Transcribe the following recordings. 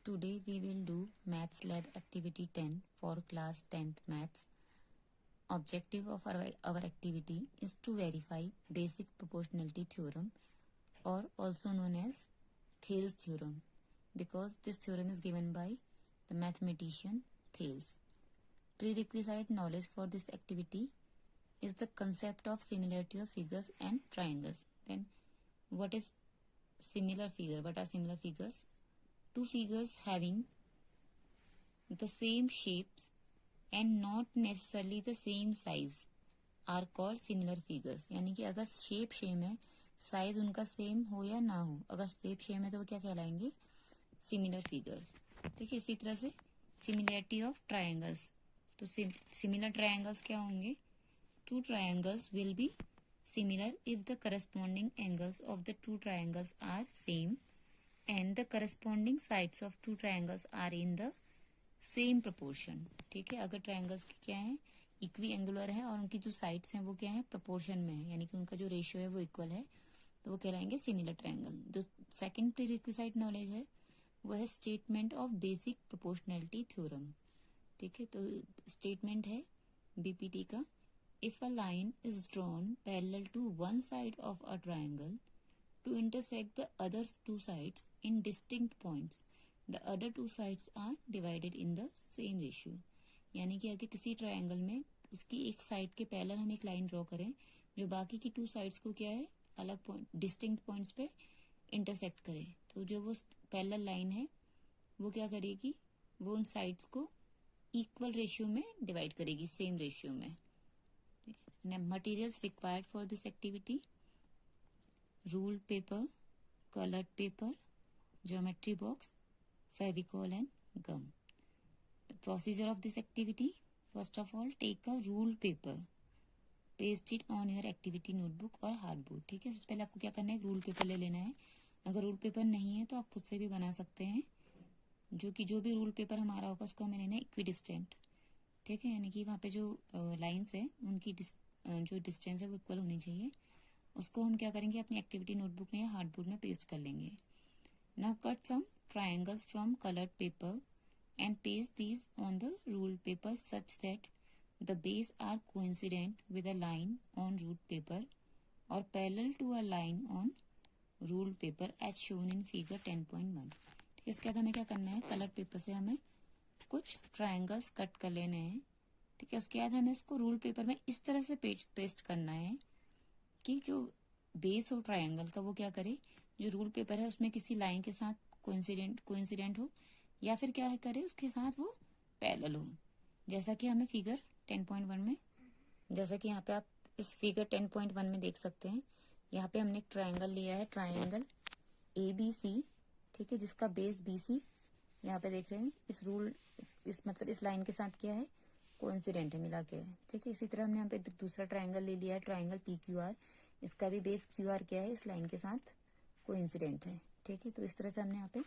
Today we will do Maths Lab Activity 10 for class 10th Maths. Objective of our activity is to verify basic proportionality theorem, or also known as Thales theorem, because this theorem is given by the mathematician Thales. Prerequisite knowledge for this activity is the concept of similarity of figures and triangles. Then what is similar figure? What are similar figures? Two figures having the same shapes and not necessarily the same size are called similar figures. यानी कि अगर shape same है, size उनका same हो या ना हो, अगर शेप सेम है तो वो क्या कहलाएंगे? Similar figures. ठीक है. इसी तरह से सिमिलरिटी ऑफ ट्रायंगल्स. तो सिमिलर ट्रायंगल्स क्या होंगे? Two triangles will be similar if the corresponding angles of the two triangles are same and the corresponding sides of two triangles are in the same proportion. ठीक है. अगर triangles क्या है? Equi angular है और उनकी जो साइड्स हैं वो क्या है? प्रोपोर्शन में है, यानी कि उनका जो रेशियो है वो इक्वल है, तो वो कहलाएंगे सिमिलर ट्रायंगल. जो सेकंड प्रीरिक्विजिट नॉलेज है वो है statement of basic proportionality theorem. ठीक है. तो स्टेटमेंट है बीपीटी का, if a line is drawn parallel to one side of a triangle to intersect the other two sides in distinct points, the other two sides are divided in the same ratio. यानी कि अगर किसी triangle में उसकी एक side के parallel हम एक लाइन ड्रॉ करें जो बाकी की टू साइड्स को क्या है? अलग पॉइंट, डिस्टिंक्ट पॉइंट्स पे इंटरसेक्ट करे, तो जो वो पैरेलल लाइन है वो क्या करेगी? वो उन साइड्स को इक्वल रेशियो में डिवाइड करेगी, सेम रेशियो में. Materials required for this activity: ruled paper, colored paper, geometry box, Fevicol and gum. The procedure of this activity: first of all, take a ruled paper, paste it on your activity notebook or hardboard. ठीक है. सबसे पहले आपको क्या करना है? Ruled paper ले लेना है. अगर रूल्ड पेपर नहीं है तो आप खुद से भी बना सकते हैं. जो भी रूल्ड पेपर हमारा होगा उसको हमें लेना है इक्विडिस्टेंट. ठीक है. यानी कि वहाँ पे जो लाइन्स है उनकी जो डिस्टेंस है वो इक्वल होनी चाहिए. उसको हम क्या करेंगे? अपनी एक्टिविटी नोटबुक में या हार्डबोर्ड में पेस्ट कर लेंगे. Now cut some triangles from coloured paper and paste these on the ruled paper such that the base are coincident with a line on ruled paper और parallel to a line on ruled paper as shown in figure 10.1. ठीक है. इसके बाद हमें क्या करना है? Colour paper से हमें कुछ ट्रायंगल्स कट कर लेने हैं. ठीक है. उसके बाद हमें इसको रूल्ड पेपर में इस तरह से पेस्ट करना है कि जो बेस हो ट्रायंगल का वो क्या करे? जो रूल पेपर है उसमें किसी लाइन के साथ कोइंसिडेंट हो, या फिर क्या है करे? उसके साथ वो पैरेलल हो. जैसा कि हमें फिगर 10.1 में, जैसा कि यहाँ पे आप इस फिगर 10.1 में देख सकते हैं, यहाँ पे हमने एक ट्रायंगल लिया है, ट्रायंगल ABC. ठीक है. जिसका बेस BC यहाँ पे देख रहे हैं. इस लाइन के साथ क्या है? कोइंसिडेंट है, मिला के है. ठीक है. इसी तरह हमने यहाँ पे दूसरा ट्रायंगल ले लिया है, ट्रायंगल PQR. इसका भी बेस QR क्या है? इस लाइन के साथ कोइंसिडेंट है. ठीक है. तो इस तरह से हमने यहाँ पे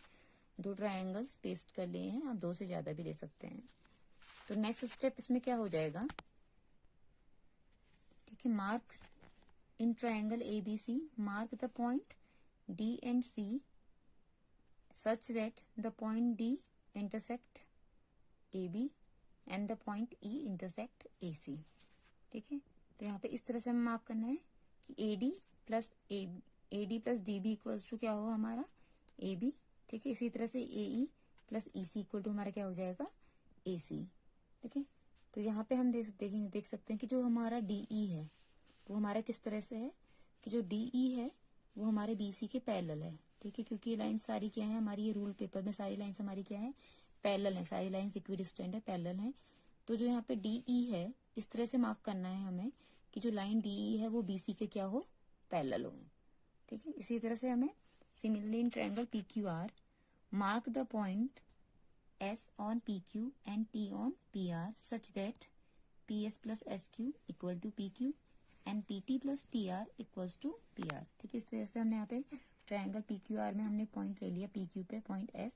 दो ट्रायंगल्स पेस्ट कर लिए हैं. आप दो से ज्यादा भी ले सकते हैं. तो नेक्स्ट स्टेप इसमें क्या हो जाएगा? ठीक है. Mark in triangle ABC, mark the point D and C such that the point D intersect AB and the point E intersect AC. ठीक है. तो यहाँ पे इस तरह से हमें मार्क करना है कि AD plus DB equals to क्या हो हमारा? AB. ठीक है. इसी तरह से AE plus EC equal to हमारा क्या हो जाएगा? AC. ठीक है. तो यहाँ पे हम देख सकते हैं कि जो हमारा DE है वो हमारा किस तरह से है कि जो DE है वो हमारे BC के पैरेलल है. ठीक है. क्योंकि ये लाइन सारी क्या है हमारी? ये रूल पेपर में सारी लाइन्स हमारी क्या है? पैरेलल है. सारी लाइन्स इक्विडिस्टेंट है, पैरेलल है. तो जो यहाँ पे DE है इस तरह से मार्क करना है हमें कि जो लाइन DE है वो BC के क्या हो? पैरेलल हो. ठीक है. इसी तरह से हमें similarly in triangle PQR, mark the point S on PQ and T on PR such that PS plus SQ equal to PQ and PT plus TR equals to PR. ठीक है. इस तरह से हमने यहाँ पे ट्रायंगल PQR में हमने पॉइंट ले लिया PQ पे पॉइंट S,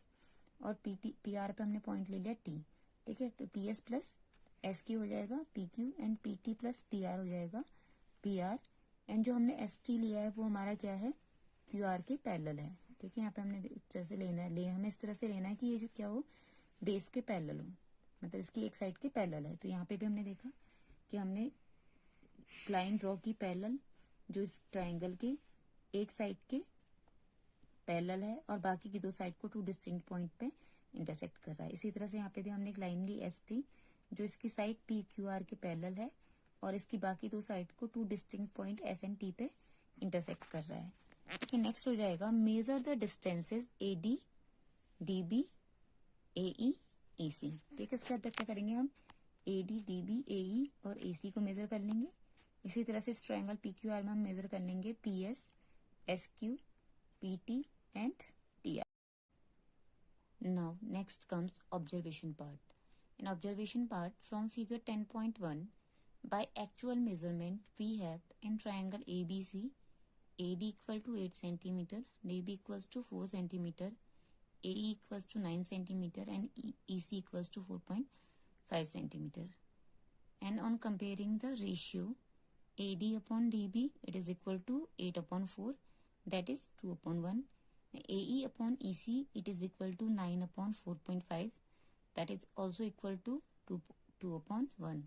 और PR पे हमने पॉइंट ले लिया T. ठीक है. तो PS प्लस SQ हो जाएगा PQ and PT plus TR हो जाएगा PR, एंड जो हमने ST लिया है वो हमारा क्या है? QR के पैरेलल है. ठीक है, यहाँ पे हमने इस तरह से लेना है, हमें इस तरह से लेना है कि ये जो क्या हो, बेस के पैरेलल हो, मतलब इसकी एक साइड के पैरेलल है। तो यहाँ पे भी हमने देखा कि हमने लाइन ड्रॉ की पैरेलल, जो इस ट्राइंगल के एक साइड के पैरेलल है और बाकी की दो साइड को टू डिस्टिंक्ट पॉइंट पे इंटरसेक्ट कर रहा है। इसी तरह से यहाँ पे भी हमने एक लाइन ली एस टी, जो इसकी साइड पी क्यू आर के पैरेलल है और इसकी बाकी दो साइड को two distinct point S and T पे इंटरसेक्ट कर रहा है। ठीक है, नेक्स्ट हो जाएगा measure the distances A D, D B, A E, E C. ठीक है, उसके बाद क्या करेंगे हम, A D, D B, A E और ए सी को मेजर कर लेंगे। इसी तरह से ट्रायंगल पी क्यू आर में हम मेजर कर लेंगे P S, S Q, P T and TR. Now next comes observation part. In observation part, from figure 10.1, by actual measurement we have in triangle ABC, AD equal to 8 cm, DB equals to 4 cm, AE equals to 9 cm and EC equals to 4.5 cm. And on comparing the ratio AD upon DB, it is equal to 8 upon 4, that is 2 upon 1. AE upon EC, it is equal to 9 upon 4.5, that is also equal to 2 upon 1.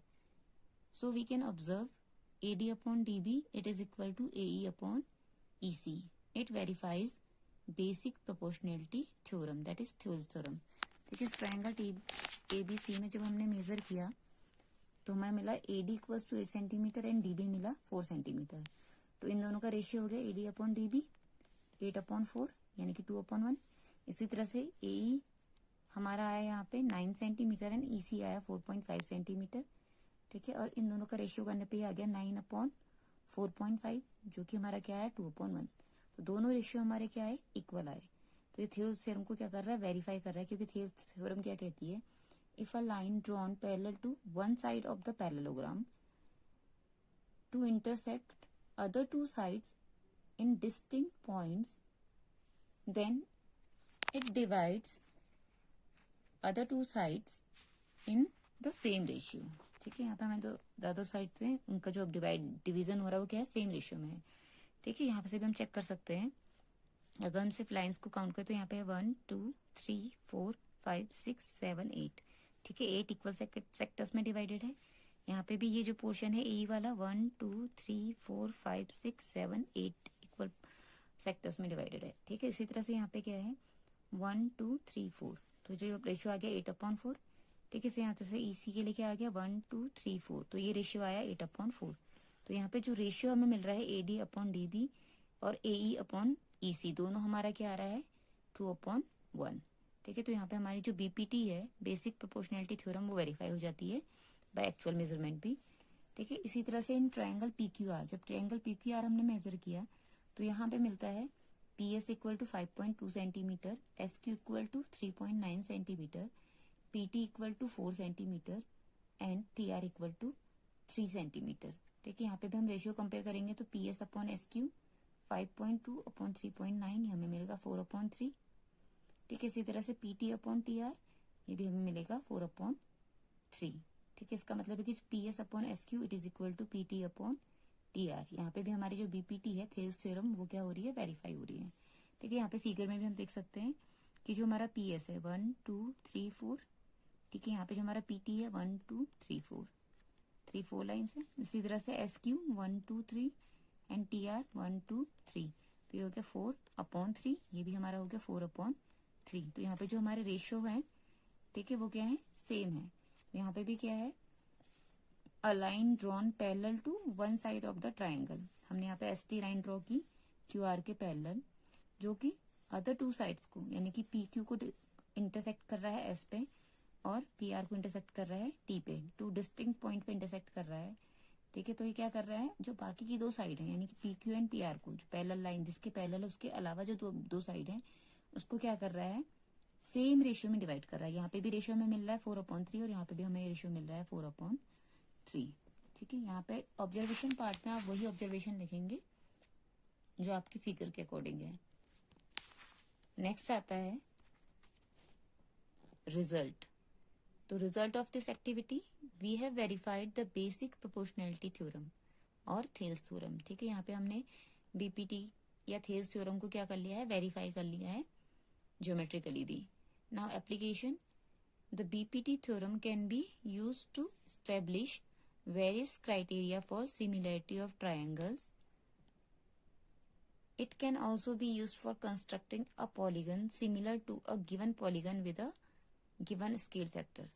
So we can observe AD upon DB, it is equal to AE upon EC. It verifies basic proportionality theorem, that is Thales theorem. देखिए इस triangle ABC में जब हमने measure किया तो हमें मिला AD equals to 8 centimetre and DB मिला 4 सेंटीमीटर। तो इन दोनों का रेशियो हो गया AD अपॉन DB 8 अपॉन 4 यानी कि 2 अपॉन 1। इसी तरह से AE हमारा आया यहाँ पे 9 सेंटीमीटर एंड EC आया 4.5 सेंटीमीटर। ठीक है, और इन दोनों का रेशियो करने पे आ गया 9 अपॉन 4.5, जो कि हमारा क्या है 2 अपॉन 1। तो दोनों रेशियो हमारे क्या है, इक्वल आए। तो ये थेल्स थ्योरम को क्या कर रहा है, वेरीफाई कर रहा है, क्योंकि थेल्स थ्योरम क्या कहती है, if a line drawn parallel to one side of the parallelogram to intersect other two sides in distinct points, then it divides other two sides in the same ratio. ठीक है, यहाँ पे हमें तो दोनों साइड से उनका जो डिवीजन हो रहा है वो क्या है, सेम रेशियो में है। ठीक है, यहाँ पे से भी हम चेक कर सकते हैं, अगर हम सिर्फ लाइंस को काउंट करें तो यहाँ पे 1 2 3 4 5 6 7 8। ठीक है, 8 इक्वल सेक्टर्स में डिवाइडेड है। यहाँ पे भी ये जो पोर्शन है ए वाला 1 2 3 4 5 6 7 8 इक्वल सेक्टर्स में डिवाइडेड है। ठीक है, इसी तरह से यहाँ पे क्या है 1 2 3 4, तो जो रेशियो आ गया 8 अपॉन 4। ठीक है, इसे यहाँ से EC के लिए क्या आ गया 1 2 3 4, तो ये रेशियो आया 8 अपॉन 4। तो यहाँ पे जो रेशियो हमें मिल रहा है AD अपॉन DB और AE अपॉन EC दोनों हमारा क्या आ रहा है 2 अपॉन 1। ठीक है, तो यहाँ पे हमारी जो BPT है, बेसिक प्रोपोर्शनैलिटी थ्योरम, वो वेरीफाई हो जाती है बाय एक्चुअल मेजरमेंट भी। ठीक है, इसी तरह से इन ट्रायंगल PQR, जब ट्रायंगल PQR हमने मेजर किया तो यहाँ पे मिलता है PS equal to 5.2 centimetre, SQ equal to 3.9 centimetre, PT equal to 4 centimetre and TR equal to 3 centimetre. ठीक है, यहाँ पे भी हम रेशियो कंपेयर करेंगे तो PS अपॉन SQ 5.2 अपॉन 3.9 हमें मिलेगा 4 अपॉन 3। ठीक है, इसी तरह से PT अपॉन TR ये भी हमें मिलेगा 4 अपॉन 3। ठीक है, इसका मतलब है कि PS upon SQ it is equal to PT upon TR। यहाँ पे भी हमारी जो BPT है थेल्स थ्योरम वो क्या हो रही है, वेरीफाई हो रही है। ठीक है, यहाँ पे फिगर में भी हम देख सकते हैं कि जो हमारा PS है 1 2 3 4। ठीक है, यहाँ पे जो हमारा PT है 1 2 3 4 लाइन्स है। इसी तरह से SQ 1 2 3 एंड TR 1 2 3, तो ये हो गया 4 अपॉन 3, ये भी हमारा हो गया 4 अपॉन 3। तो यहाँ पे जो हमारे रेशियो है, ठीक है, वो क्या है, सेम है। तो यहाँ पे भी क्या है, a line drawn parallel to one side of the triangle. हमने यहाँ पे ST लाइन ड्रॉ की QR के पैरेलल, जो कि अदर टू साइड्स को यानी कि PQ को इंटरसेक्ट कर रहा है S पे और PR को इंटरसेक्ट कर रहा है T पे, टू डिस्टिंक्ट पॉइंट पे इंटरसेक्ट कर रहा है। ठीक है, तो ये क्या कर रहा है, जो बाकी की दो साइड है यानी कि PQ एंड PR को, जो पैरेलल लाइन जिसके पैरेलल है उसके अलावा जो दो साइड है उसको क्या कर रहा है, सेम रेशियो में डिवाइड कर रहा है। यहाँ पे भी रेशियो में मिल रहा है 4 अपॉन 3 और यहाँ पे भी हमें रेशियो मिल रहा है 4 अपॉन 3। ठीक है, यहाँ पे ऑब्जर्वेशन पार्ट में आप वही ऑब्जर्वेशन लिखेंगे जो आपकी फिगर के अकॉर्डिंग है। नेक्स्ट आता है रिजल्ट। तो result of this activity, we have verified the basic proportionality theorem और थेल्स थ्योरम। ठीक है, यहाँ पे हमने BPT या थेल्स थ्योरम को क्या कर लिया है, वेरीफाई कर लिया है ज्योमेट्रिकली भी. Now application. The BPT theorem can be used to establish various criteria for similarity of triangles. It can also be used for constructing a polygon similar to a given polygon with a given scale factor.